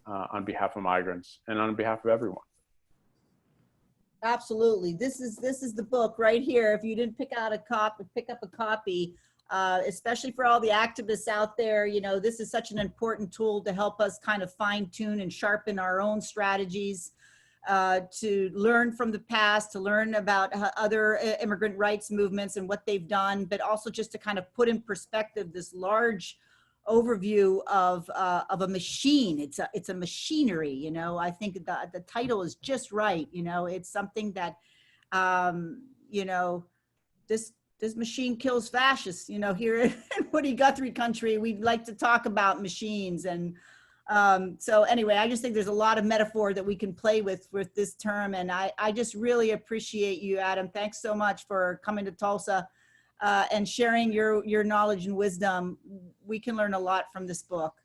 on behalf of migrants and on behalf of everyone. Absolutely. This is the book right here. If you didn't pick up a copy, especially for all the activists out there, this is such an important tool to help us kind of fine tune and sharpen our own strategies, to learn from the past, to learn about other immigrant rights movements and what they've done, but also just to kind of put in perspective this large overview of a machine. It's a machinery, I think the title is just right. It's something that, this machine kills fascists. Here in Woody Guthrie country, we like to talk about machines. And so anyway, I just think there's a lot of metaphor that we can play with this term. And I just really appreciate you, Adam. Thanks so much for coming to Tulsa and sharing your knowledge and wisdom. We can learn a lot from this book.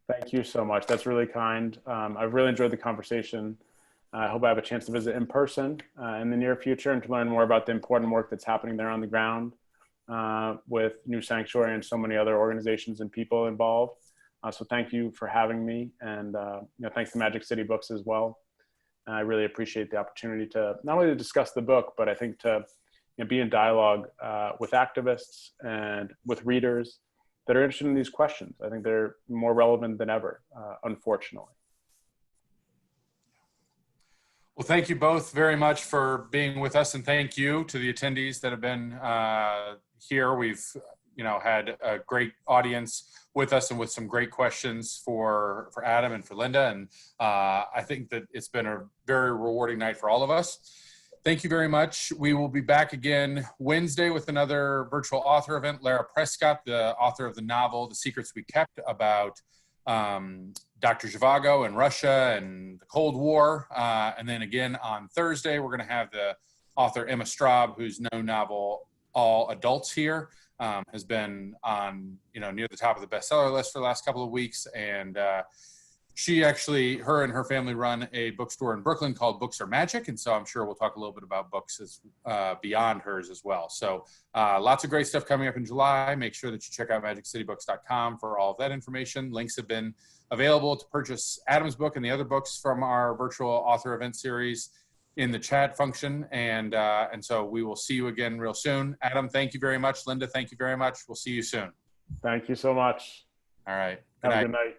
Thank you so much. That's really kind. I've really enjoyed the conversation. I hope I have a chance to visit in person in the near future and to learn more about the important work that's happening there on the ground with New Sanctuary and so many other organizations and people involved. So thank you for having me, and thanks to Magic City Books as well. I really appreciate the opportunity to not only to discuss the book, but I think to be in dialogue with activists and with readers that are interested in these questions. I think they're more relevant than ever, unfortunately. Well, thank you both very much for being with us, and thank you to the attendees that have been here. We've had a great audience with us and with some great questions for Adam and for Linda, and I think that it's been a very rewarding night for all of us. Thank you very much. We will be back again Wednesday with another virtual author event. Lara Prescott, the author of the novel The Secrets We Kept, about Dr. Zhivago and Russia and the Cold War. And then again on Thursday, we're going to have the author Emma Straub, whose no novel, All Adults Here, has been on, near the top of the bestseller list for the last couple of weeks. And she actually, her and her family run a bookstore in Brooklyn called Books Are Magic. And so I'm sure we'll talk a little bit about books beyond hers as well. So lots of great stuff coming up in July. Make sure that you check out magiccitybooks.com for all of that information. Links have been available to purchase Adam's book and the other books from our virtual author event series in the chat function. And so we will see you again real soon. Adam, thank you very much. Linda, thank you very much. We'll see you soon. Thank you so much. All right. Have a good night.